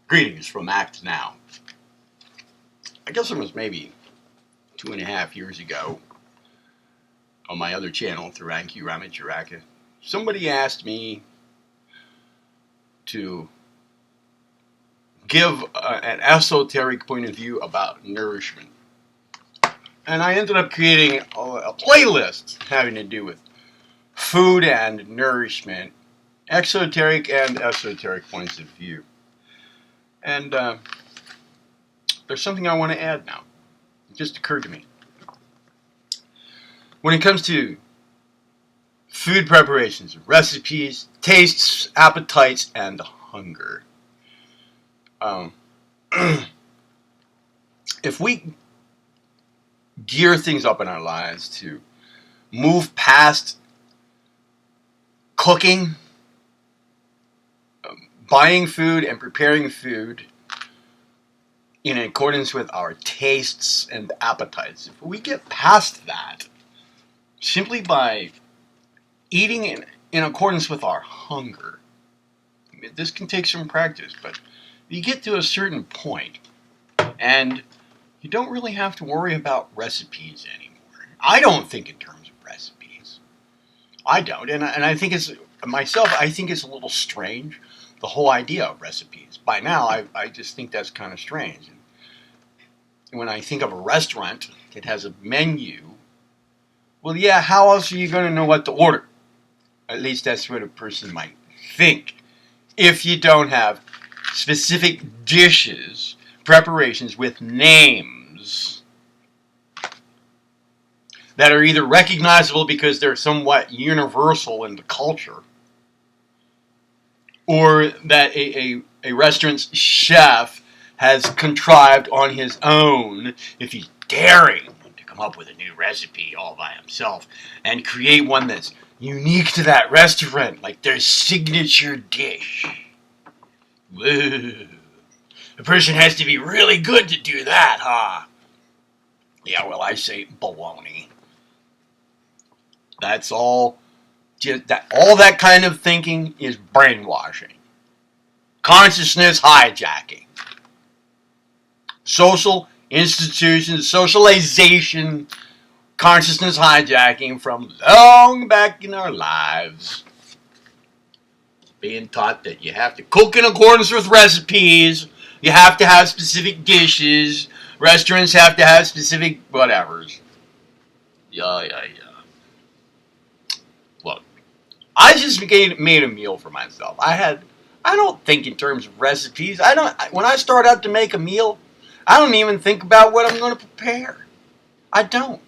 Greetings from Act Now. I guess it was maybe 2.5 years ago on my other channel, Thuranki Ramacharaka. Somebody asked me to give an esoteric point of view about nourishment. And I ended up creating a playlist having to do with food and nourishment, exoteric and esoteric points of view. And there's something I want to add now. It just occurred to me. When it comes to food preparations, recipes, tastes, appetites, and hunger, if we gear things up in our lives to move past cooking, buying food and preparing food in accordance with our tastes and appetites, if we get past that simply by eating in accordance with our hunger, this can take some practice, but you get to a certain point and you don't really have to worry about recipes anymore. I don't think in terms of recipes. I don't, and I think it's, myself, I think it's a little strange, the whole idea of recipes. By now, I just think that's kind of strange. And when I think of a restaurant that has a menu, well, yeah, how else are you going to know what to order? At least that's what a person might think. If you don't have specific dishes, preparations with names that are either recognizable because they're somewhat universal in the culture, or that a restaurant's chef has contrived on his own, if he's daring to come up with a new recipe all by himself and create one that's unique to that restaurant, like their signature dish. Whoa. A person has to be really good to do that, huh? Yeah, well, I say baloney. That's all. All that kind of thinking is brainwashing. Consciousness hijacking. Social institutions, socialization, consciousness hijacking from long back in our lives. Being taught that you have to cook in accordance with recipes, you have to have specific dishes, restaurants have to have specific whatevers. Yeah. Look, I just made a meal for myself. I don't think in terms of recipes. When I start out to make a meal, I don't even think about what I'm going to prepare. I don't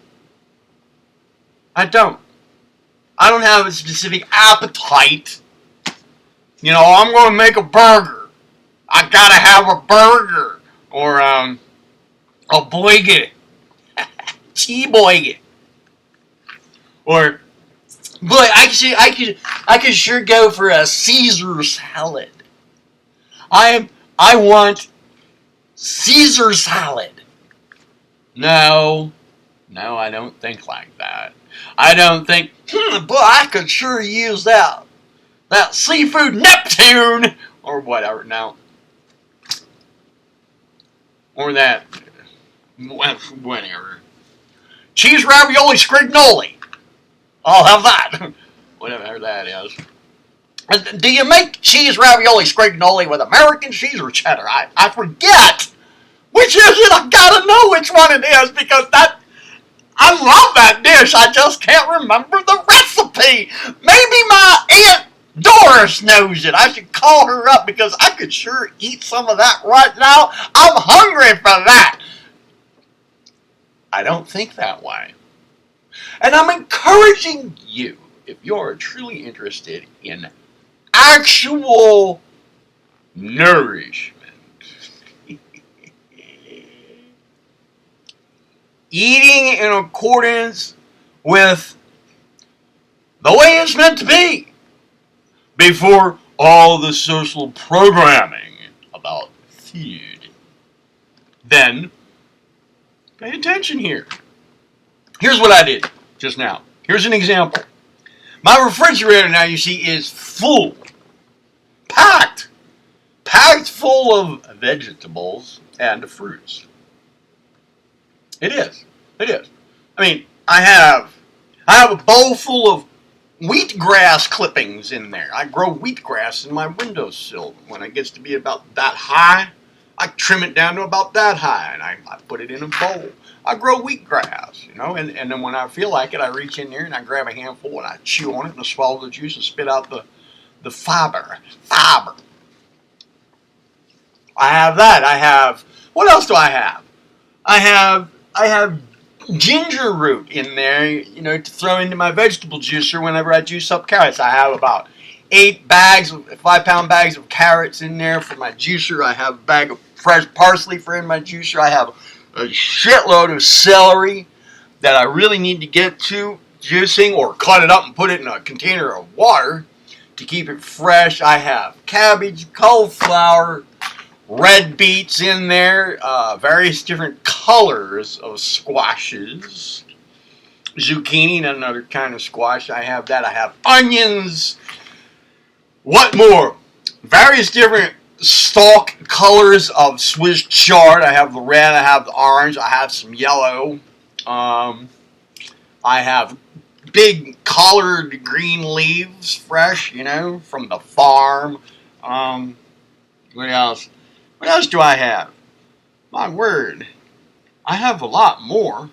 have a specific appetite. You know, I'm going to make a burger. I gotta have a burger. Or, a boige. Cheeboige. Or, boy, I could sure go for a Caesar salad. I want Caesar salad. No, I don't think like that. I don't think, boy, I could sure use that seafood Neptune, or whatever, no. Or that, whatever. Cheese ravioli scrignoli. I'll have that. Whatever that is. Do you make cheese ravioli scrignoli with American cheese or cheddar? I forget. Which is it? I've got to know which one it is, because I love that dish. I just can't remember the recipe. Maybe my Aunt Doris knows it. I should call her up, because I could sure eat some of that right now. I'm hungry for that. I don't think that way. And I'm encouraging you, if you're truly interested in actual nourishment, eating in accordance with the way it's meant to be, before all the social programming about food, then pay attention here. Here's what I did just now. Here's an example. My refrigerator now, you see, is full. Packed packed full of vegetables and fruits. It is. It is. I mean, I have a bowl full of wheatgrass clippings in there. I grow wheatgrass in my windowsill. When it gets to be about that high, I trim it down to about that high, and I put it in a bowl. I grow wheatgrass, and then when I feel like it, I reach in there and I grab a handful and I chew on it and I swallow the juice and spit out the fiber. Fiber. I have that. What else do I have? I have ginger root in there, to throw into my vegetable juicer whenever I juice up carrots. I have about 5-pound bags of carrots in there for my juicer. I have a bag of fresh parsley for in my juicer. I have a shitload of celery that I really need to get to juicing, or cut it up and put it in a container of water to keep it fresh. I have cabbage, cauliflower, red beets in there, various different colors of squashes, zucchini, another kind of squash. I have that. I have onions. What more? Various different stalk colors of Swiss chard. I have the red, I have the orange, I have some yellow. I have big collared green leaves, fresh, from the farm. What else? What else do I have? My word, I have a lot more.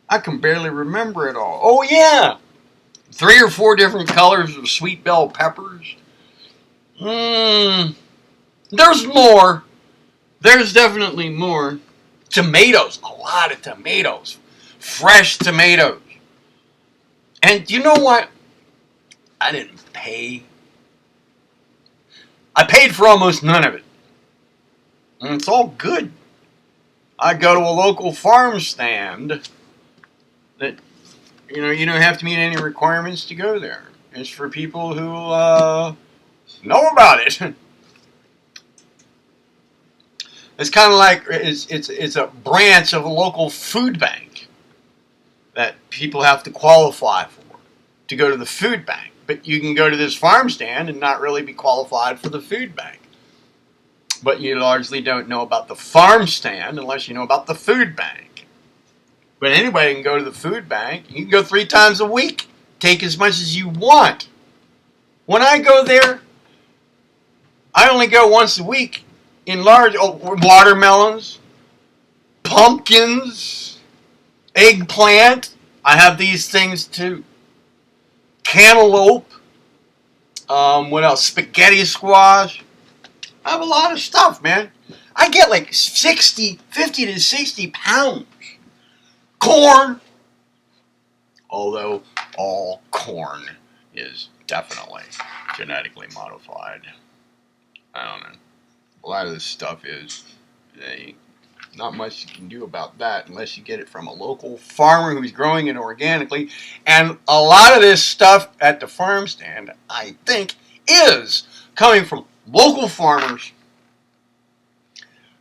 I can barely remember it all. Oh yeah, 3 or 4 different colors of sweet bell peppers. There's more. There's definitely more. Tomatoes, a lot of tomatoes. Fresh tomatoes. And you know what? I didn't pay. I paid for almost none of it. And it's all good. I go to a local farm stand that, you don't have to meet any requirements to go there. It's for people who know about it. It's kind of like it's a branch of a local food bank that people have to qualify for to go to the food bank. But you can go to this farm stand and not really be qualified for the food bank. But you largely don't know about the farm stand unless you know about the food bank. But anybody can go to the food bank. You can go 3 times a week. Take as much as you want. When I go there, I only go once a week. In large watermelons, pumpkins, eggplant. I have these things too. Cantaloupe. What else? Spaghetti squash. I have a lot of stuff, man. I get like 50 to 60 pounds. Corn. Although all corn is definitely genetically modified. I don't know. A lot of this stuff is not much you can do about that unless you get it from a local farmer who's growing it organically. And a lot of this stuff at the farm stand, I think, is coming from local farmers,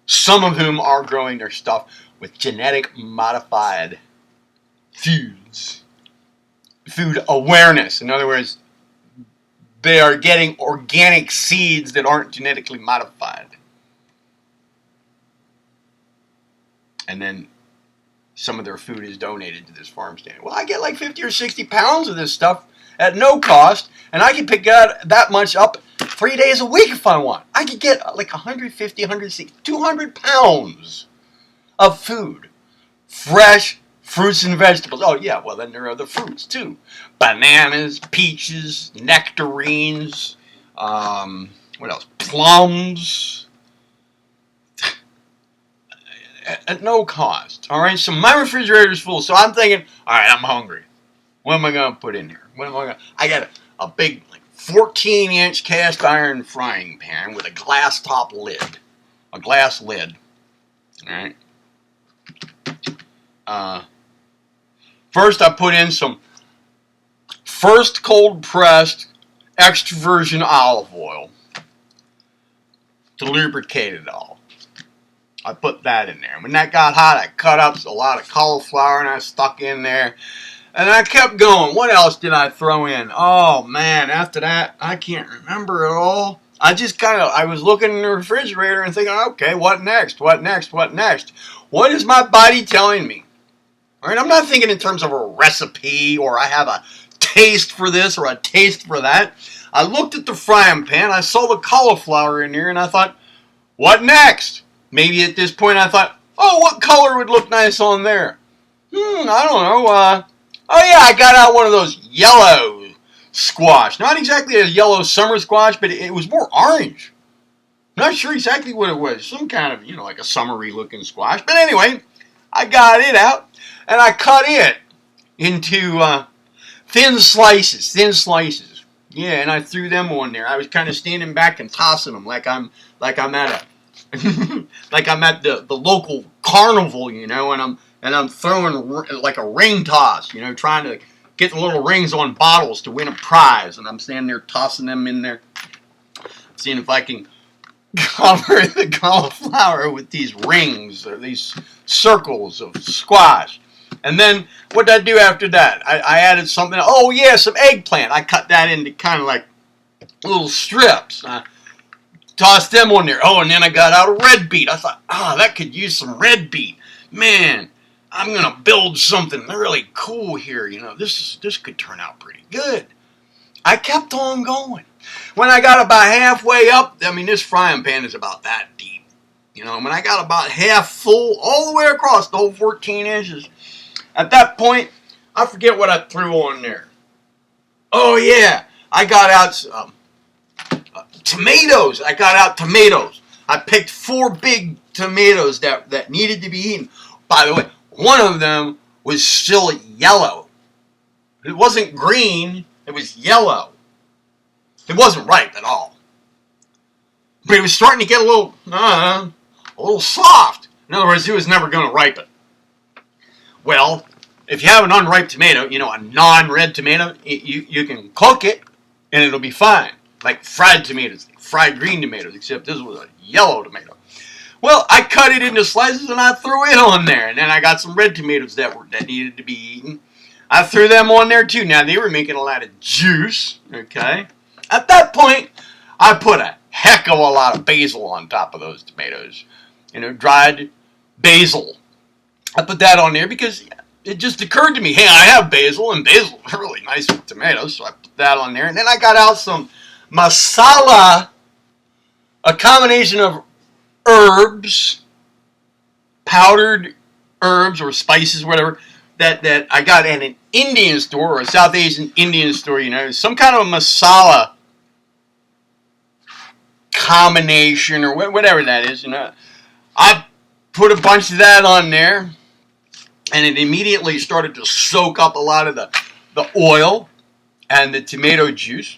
some of whom are growing their stuff with genetic modified foods. Food awareness. In other words, they are getting organic seeds that aren't genetically modified. And then some of their food is donated to this farm stand. Well, I get like 50 or 60 pounds of this stuff at no cost, and I can pick that much up 3 days a week if I want. I could get like 150, 160, 200 pounds of food. Fresh fruits and vegetables. Oh, yeah, well, then there are the fruits, too. Bananas, peaches, nectarines, what else? Plums. At no cost. All right, so my refrigerator's full, so I'm thinking, all right, I'm hungry. What am I going to put in here? I got a big 14-inch cast iron frying pan with a glass top lid. A glass lid. All right. First, I put in some first cold pressed extra virgin olive oil to lubricate it all. I put that in there. When that got hot, I cut up a lot of cauliflower and I stuck in there. And I kept going. What else did I throw in? Oh, man, after that, I can't remember it all. I was looking in the refrigerator and thinking, okay, what next? What next? What next? What is my body telling me? All right, I'm not thinking in terms of a recipe or I have a taste for this or a taste for that. I looked at the frying pan, I saw the cauliflower in there, and I thought, what next? Maybe at this point I thought, oh, what color would look nice on there? I don't know. Oh yeah, I got out one of those yellow squash. Not exactly a yellow summer squash, but it was more orange. Not sure exactly what it was. Some kind of, like a summery looking squash. But anyway, I got it out and I cut it into thin slices. Yeah, and I threw them on there. I was kind of standing back and tossing them like I'm at a like I'm at the local carnival, and I'm throwing like a ring toss, trying to get the little rings on bottles to win a prize, and I'm standing there tossing them in there, seeing if I can cover the cauliflower with these rings or these circles of squash. And then what did I do after that? I added something. Oh yeah, some eggplant. I cut that into kind of like little strips. I tossed them on there. Oh, and then I got out a red beet. I thought, that could use some red beet. Man, I'm gonna build something really cool here. This could turn out pretty good. I kept on going. When I got about halfway up, this frying pan is about that deep. When I got about half full, all the way across the whole 14 inches, at that point, I forget what I threw on there. Oh yeah, I got out tomatoes. I got out tomatoes. I picked 4 big tomatoes that needed to be eaten. By the way, one of them was still yellow. It wasn't green, it was yellow. It wasn't ripe at all. But it was starting to get a little soft. In other words, it was never going to ripen. Well, if you have an unripe tomato, a non-red tomato, you can cook it and it'll be fine. Like fried tomatoes, fried green tomatoes, except this was a yellow tomato. Well, I cut it into slices and I threw it on there. And then I got some red tomatoes that needed to be eaten. I threw them on there too. Now, they were making a lot of juice, okay? At that point, I put a heck of a lot of basil on top of those tomatoes. Dried basil. I put that on there because it just occurred to me, hey, I have basil, and basil is really nice with tomatoes, so I put that on there. And then I got out some masala, a combination of herbs, powdered herbs or spices, whatever, that I got at an Indian store or a South Asian Indian store, some kind of a masala combination or whatever that is, I put a bunch of that on there, and it immediately started to soak up a lot of the oil and the tomato juice.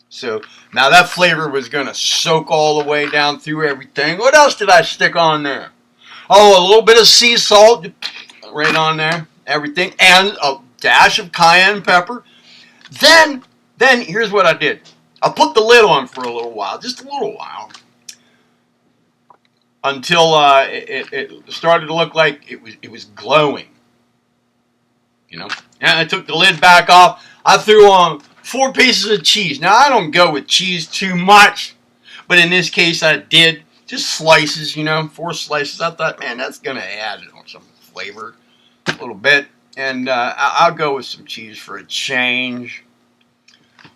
So now that flavor was going to soak all the way down through everything. What else did I stick on there? Oh, a little bit of sea salt right on there, everything, and a dash of cayenne pepper. Then here's what I did. I put the lid on for a little while, just a little while, until it started to look like it was glowing. And I took the lid back off. I threw on 4 pieces of cheese. Now, I don't go with cheese too much, but in this case I did. Just slices, 4 slices. I thought, man, that's going to add some flavor a little bit. And I'll go with some cheese for a change.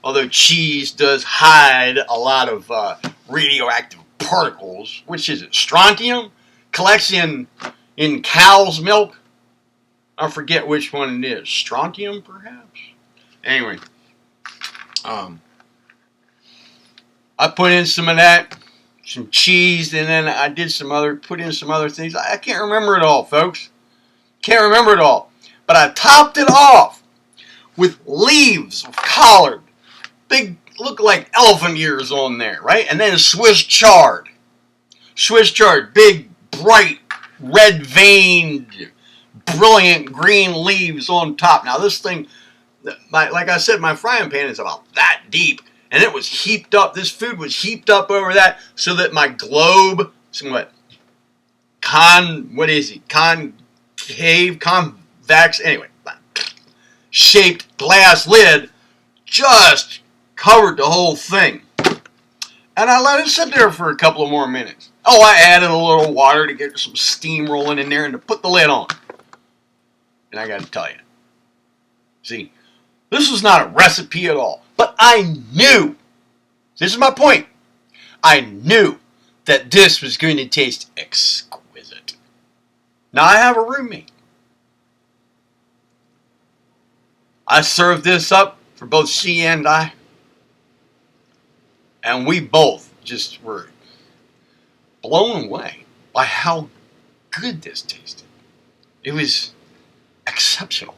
Although cheese does hide a lot of radioactive particles. Which is it? Strontium? Collects in cow's milk? I forget which one it is. Strontium, perhaps? Anyway. I put in some of that. Some cheese. And then I put in some other things. I can't remember it all, folks. Can't remember it all. But I topped it off with leaves of collard. Big, look like elephant ears on there, right? And then Swiss chard. Swiss chard, big, bright, red-veined, brilliant green leaves on top. Now this thing, like I said, my frying pan is about that deep. And it was heaped up, this food was heaped up over that so that my globe, convex, anyway, shaped glass lid just covered the whole thing. And I let it sit there for a couple of more minutes. Oh, I added a little water to get some steam rolling in there and to put the lid on. And I got to tell you, see, this was not a recipe at all. But I knew, this is my point, I knew that this was going to taste exquisite. Now I have a roommate. I served this up for both she and I. And we both just were blown away by how good this tasted. It was exceptional.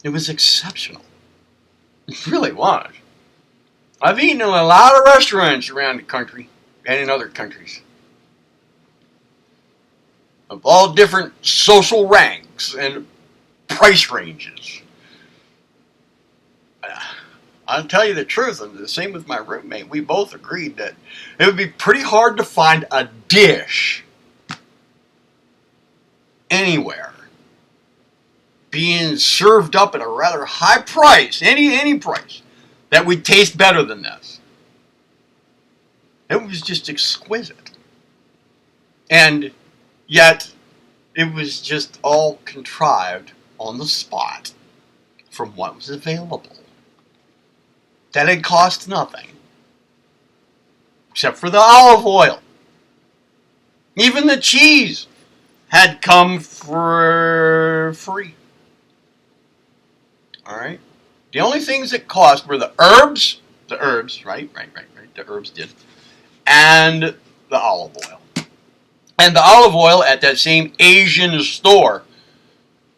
It was exceptional. It really was. I've eaten in a lot of restaurants around the country and in other countries of all different social ranks and price ranges. I'll tell you the truth, and the same with my roommate. We both agreed that it would be pretty hard to find a dish anywhere being served up at a rather high price, any price, that would taste better than this. It was just exquisite. And yet, it was just all contrived on the spot from what was available. That had cost nothing, except for the olive oil. Even the cheese had come for free. All right? The only things that cost were the herbs, right, the herbs did, and the olive oil. And the olive oil at that same Asian store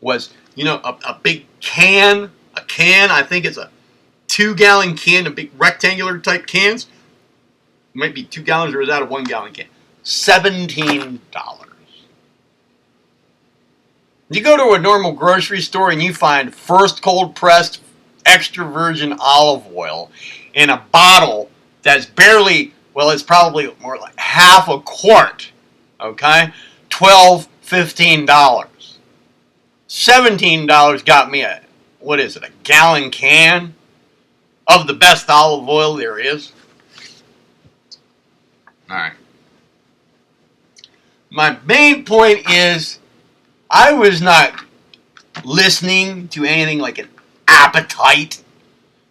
was, a big can, I think it's a 2-gallon can, a big rectangular type cans. It might be 2 gallons or is that a 1-gallon can? $17. You go to a normal grocery store and you find first cold pressed extra virgin olive oil in a bottle that's barely, it's probably more like half a quart. Okay? $12, $15. $17 got me a gallon can of the best olive oil there is. Alright. My main point is, I was not listening to anything like an appetite,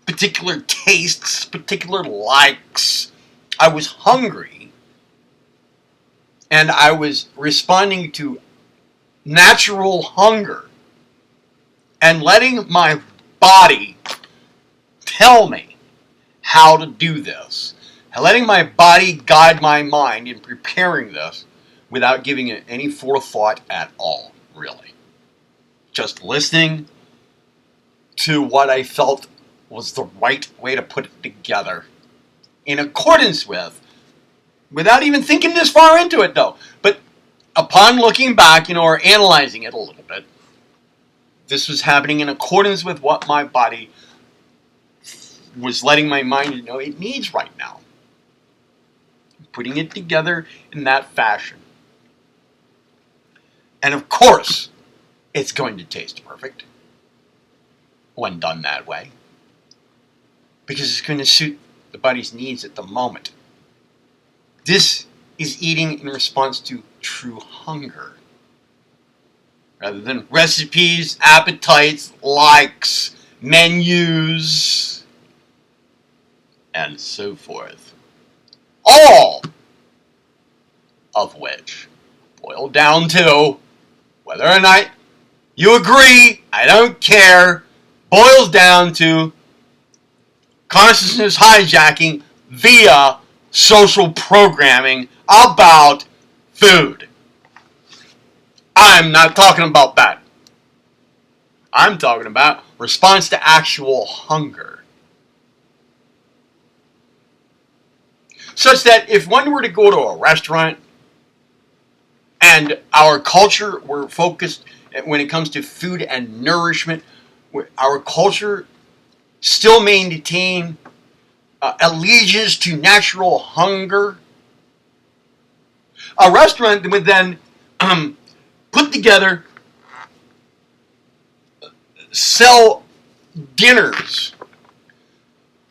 particular tastes, particular likes. I was hungry, and I was responding to natural hunger and letting my body tell me how to do this. Letting my body guide my mind in preparing this without giving it any forethought at all, really. Just listening to what I felt was the right way to put it together in accordance with, without even thinking this far into it though, but upon looking back, or analyzing it a little bit, this was happening in accordance with what my body was letting my mind know it needs right now. Putting it together in that fashion. And of course, it's going to taste perfect when done that way. Because it's going to suit the body's needs at the moment. This is eating in response to true hunger. Rather than recipes, appetites, likes, menus, and so forth. All of which boil down to, whether or not you agree, I don't care, boils down to consciousness hijacking via social programming about food. I'm not talking about that. I'm talking about response to actual hunger. Such that if one were to go to a restaurant and our culture were focused when it comes to food and nourishment, our culture still maintain allegiance to natural hunger, a restaurant would then put together, sell dinners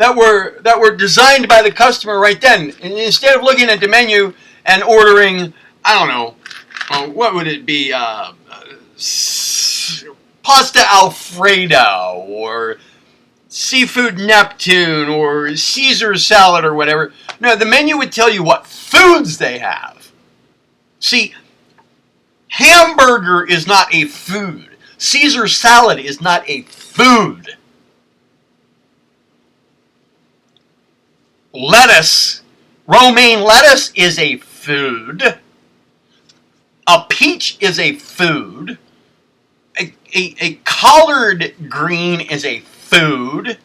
that were designed by the customer right then. And instead of looking at the menu and ordering, I don't know, what would it be? Pasta Alfredo or seafood Neptune or Caesar salad or whatever. No, the menu would tell you what foods they have. See, hamburger is not a food. Caesar salad is not a food. Lettuce, romaine lettuce is a food. A peach is a food. A collard green is a food.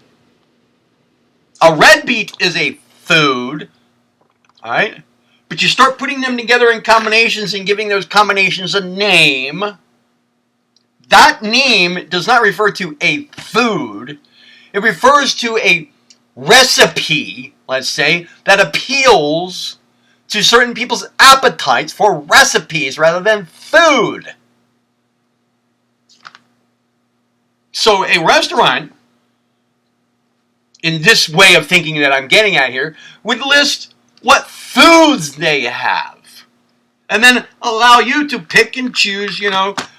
A red beet is a food. All right? But you start putting them together in combinations and giving those combinations a name. That name does not refer to a food. It refers to a recipe, let's say, that appeals to certain people's appetites for recipes rather than food. So a restaurant, in this way of thinking that I'm getting at here, would list what foods they have. And then allow you to pick and choose,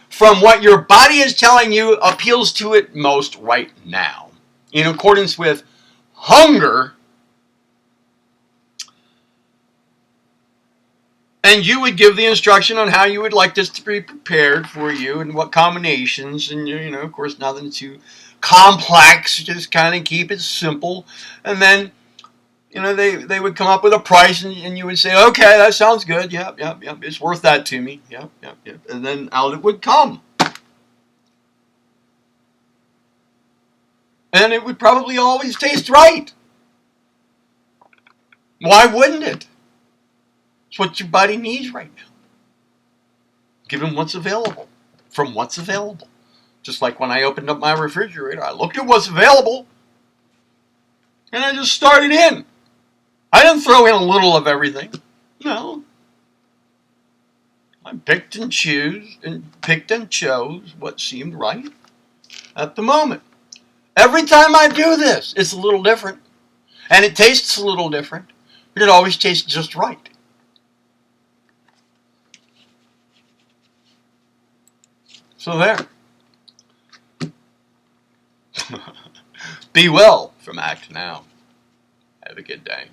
from what your body is telling you appeals to it most right now. In accordance with hunger. And you would give the instruction on how you would like this to be prepared for you and what combinations. And, of course, nothing too complex. Just kind of keep it simple. And then, they would come up with a price and you would say, okay, that sounds good. Yep. It's worth that to me. Yep. And then out it would come. And it would probably always taste right. Why wouldn't it? It's what your body needs right now. Give them what's available. From what's available. Just like when I opened up my refrigerator, I looked at what's available. And I just started in. I didn't throw in a little of everything. No. I picked and chose what seemed right at the moment. Every time I do this, it's a little different. And it tastes a little different. But it always tastes just right. So there. Be well from Act Now. Have a good day.